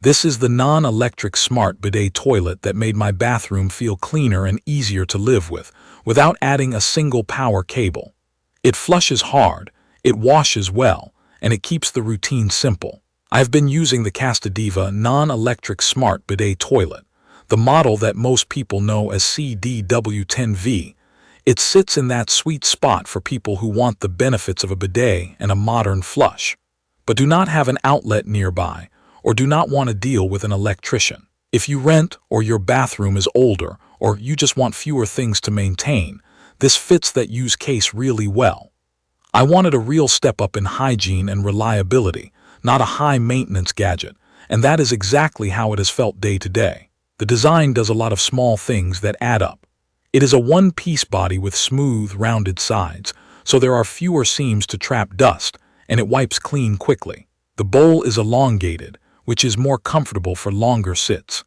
This is the non-electric smart bidet toilet that made my bathroom feel cleaner and easier to live with, without adding a single power cable. It flushes hard, it washes well, and it keeps the routine simple. I've been using the CASTA DIVA non-electric smart bidet toilet, the model that most people know as CASTA-DIVA-CD-W10V. It sits in that sweet spot for people who want the benefits of a bidet and a modern flush, but do not have an outlet nearby, or do not want to deal with an electrician. If you rent, or your bathroom is older, or you just want fewer things to maintain, this fits that use case really well. I wanted a real step up in hygiene and reliability, not a high-maintenance gadget, and that is exactly how it has felt day to day. The design does a lot of small things that add up. It is a one-piece body with smooth, rounded sides, so there are fewer seams to trap dust, and it wipes clean quickly. The bowl is elongated, which is more comfortable for longer sits.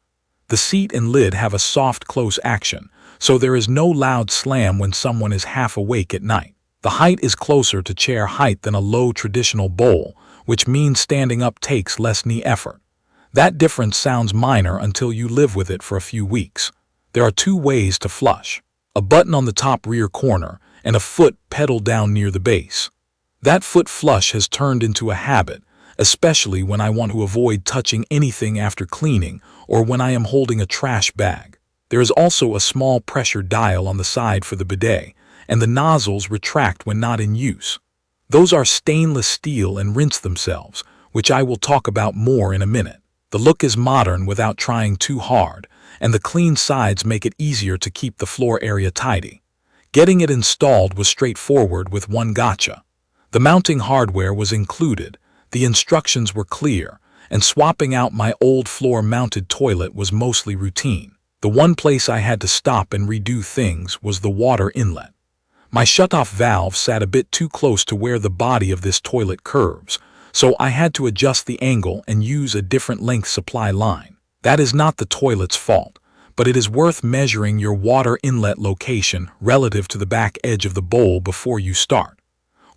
The seat and lid have a soft close action, so there is no loud slam when someone is half awake at night. The height is closer to chair height than a low traditional bowl, which means standing up takes less knee effort. That difference sounds minor until you live with it for a few weeks. There are two ways to flush: a button on the top rear corner and a foot pedal down near the base. That foot flush has turned into a habit, especially when I want to avoid touching anything after cleaning or when I am holding a trash bag. There is also a small pressure dial on the side for the bidet, and the nozzles retract when not in use. Those are stainless steel and rinse themselves, which I will talk about more in a minute. The look is modern without trying too hard, and the clean sides make it easier to keep the floor area tidy. Getting it installed was straightforward with one gotcha. The mounting hardware was included, the instructions were clear, and swapping out my old floor-mounted toilet was mostly routine. The one place I had to stop and redo things was the water inlet. My shutoff valve sat a bit too close to where the body of this toilet curves, so I had to adjust the angle and use a different length supply line. That is not the toilet's fault, but it is worth measuring your water inlet location relative to the back edge of the bowl before you start.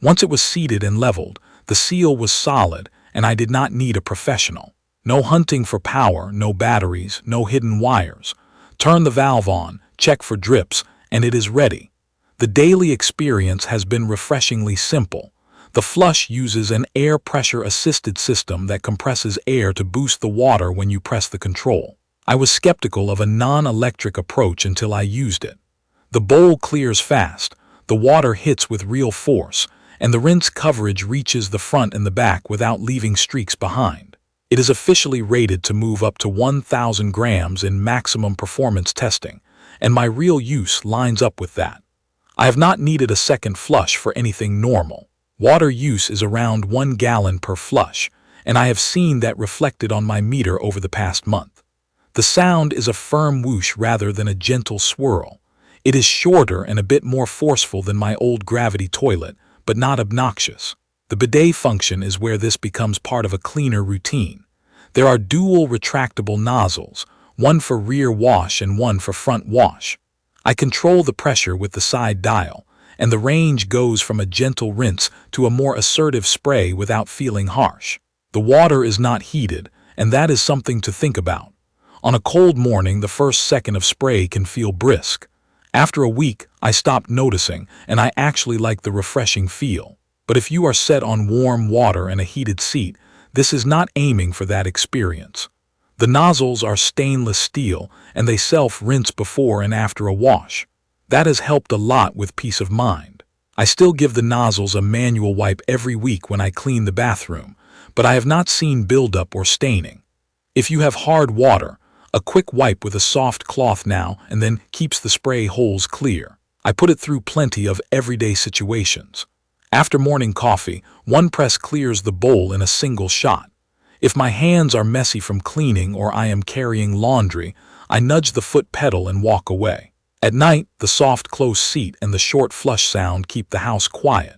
Once it was seated and leveled, the seal was solid, and I did not need a professional. No hunting for power, no batteries, no hidden wires. Turn the valve on, check for drips, and it is ready. The daily experience has been refreshingly simple. The flush uses an air pressure-assisted system that compresses air to boost the water when you press the control. I was skeptical of a non-electric approach until I used it. The bowl clears fast, the water hits with real force, and the rinse coverage reaches the front and the back without leaving streaks behind. It is officially rated to move up to 1,000 grams in maximum performance testing, and my real use lines up with that. I have not needed a second flush for anything normal. Water use is around 1 gallon per flush, and I have seen that reflected on my meter over the past month. The sound is a firm whoosh rather than a gentle swirl. It is shorter and a bit more forceful than my old gravity toilet, but not obnoxious. The bidet function is where this becomes part of a cleaner routine. There are dual retractable nozzles, one for rear wash and one for front wash. I control the pressure with the side dial, and the range goes from a gentle rinse to a more assertive spray without feeling harsh. The water is not heated, and that is something to think about. On a cold morning, the first second of spray can feel brisk. After a week, I stopped noticing, and I actually like the refreshing feel. But if you are set on warm water and a heated seat, this is not aiming for that experience. The nozzles are stainless steel, and they self-rinse before and after a wash. That has helped a lot with peace of mind. I still give the nozzles a manual wipe every week when I clean the bathroom, but I have not seen buildup or staining. If you have hard water, a quick wipe with a soft cloth now and then keeps the spray holes clear. I put it through plenty of everyday situations. After morning coffee, one press clears the bowl in a single shot. If my hands are messy from cleaning or I am carrying laundry, I nudge the foot pedal and walk away. At night, the soft close seat and the short flush sound keep the house quiet.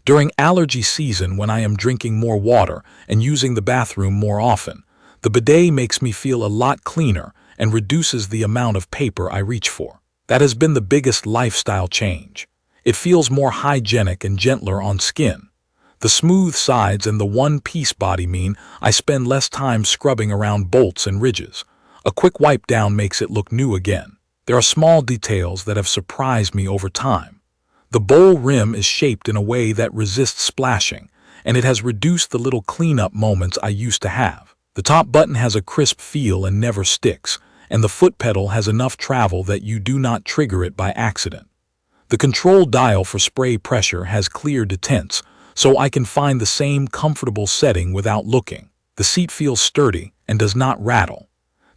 During allergy season, when I am drinking more water and using the bathroom more often, the bidet makes me feel a lot cleaner and reduces the amount of paper I reach for. That has been the biggest lifestyle change. It feels more hygienic and gentler on skin. The smooth sides and the one-piece body mean I spend less time scrubbing around bolts and ridges. A quick wipe down makes it look new again. There are small details that have surprised me over time. The bowl rim is shaped in a way that resists splashing, and it has reduced the little cleanup moments I used to have. The top button has a crisp feel and never sticks, and the foot pedal has enough travel that you do not trigger it by accident. The control dial for spray pressure has clear detents, so I can find the same comfortable setting without looking. The seat feels sturdy and does not rattle.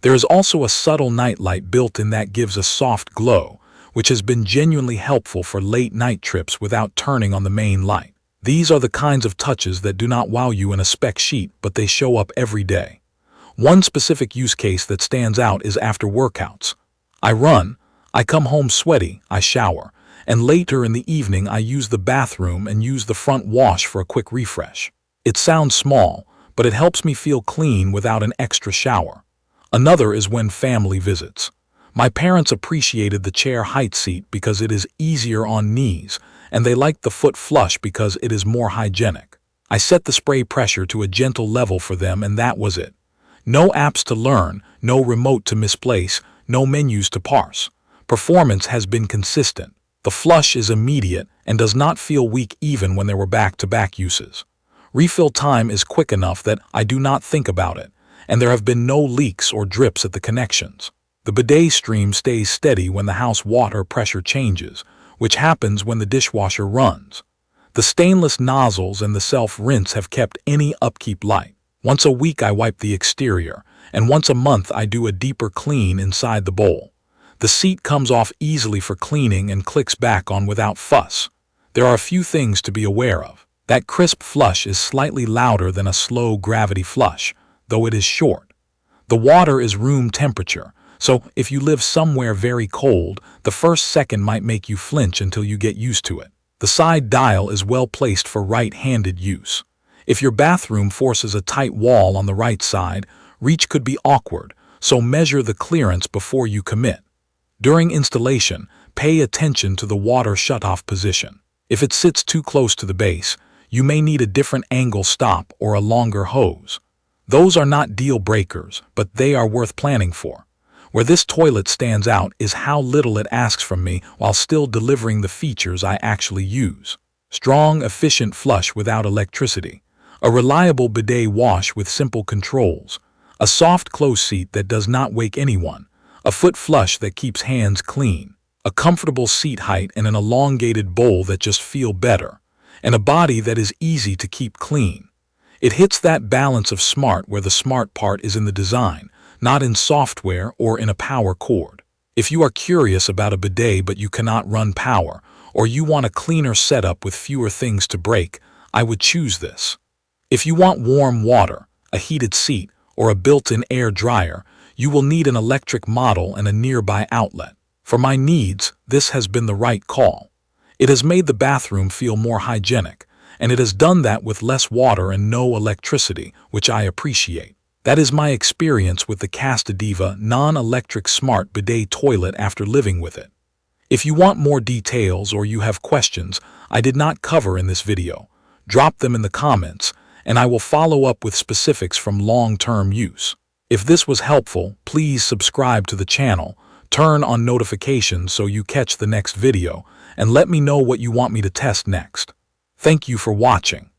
There is also a subtle nightlight built in that gives a soft glow, which has been genuinely helpful for late-night trips without turning on the main light. These are the kinds of touches that do not wow you in a spec sheet, but they show up every day. One specific use case that stands out is after workouts. I run, I come home sweaty, I shower, and later in the evening I use the bathroom and use the front wash for a quick refresh. It sounds small, but it helps me feel clean without an extra shower. Another is when family visits. My parents appreciated the chair height seat because it is easier on knees, and they liked the foot flush because it is more hygienic. I set the spray pressure to a gentle level for them, and that was it. No apps to learn, no remote to misplace, no menus to parse. Performance has been consistent. The flush is immediate and does not feel weak even when there were back-to-back uses. Refill time is quick enough that I do not think about it, and there have been no leaks or drips at the connections. The bidet stream stays steady when the house water pressure changes, which happens when the dishwasher runs. The stainless nozzles and the self-rinse have kept any upkeep light. Once a week I wipe the exterior, and once a month I do a deeper clean inside the bowl. The seat comes off easily for cleaning and clicks back on without fuss. There are a few things to be aware of. That crisp flush is slightly louder than a slow gravity flush, though it is short. The water is room temperature, so if you live somewhere very cold, the first second might make you flinch until you get used to it. The side dial is well placed for right-handed use. If your bathroom forces a tight wall on the right side, reach could be awkward, so measure the clearance before you commit. During installation, pay attention to the water shutoff position. If it sits too close to the base, you may need a different angle stop or a longer hose. Those are not deal breakers, but they are worth planning for. Where this toilet stands out is how little it asks from me while still delivering the features I actually use. Strong, efficient flush without electricity. A reliable bidet wash with simple controls. A soft close seat that does not wake anyone. A foot flush that keeps hands clean. A comfortable seat height and an elongated bowl that just feel better. And a body that is easy to keep clean. It hits that balance of smart where the smart part is in the design, not in software or in a power cord. If you are curious about a bidet but you cannot run power, or you want a cleaner setup with fewer things to break, I would choose this. If you want warm water, a heated seat, or a built-in air dryer, you will need an electric model and a nearby outlet. For my needs, this has been the right call. It has made the bathroom feel more hygienic, and it has done that with less water and no electricity, which I appreciate. That is my experience with the CASTA Diva non-electric smart bidet toilet after living with it. If you want more details or you have questions I did not cover in this video, drop them in the comments, and I will follow up with specifics from long-term use. If this was helpful, please subscribe to the channel, turn on notifications so you catch the next video, and let me know what you want me to test next. Thank you for watching.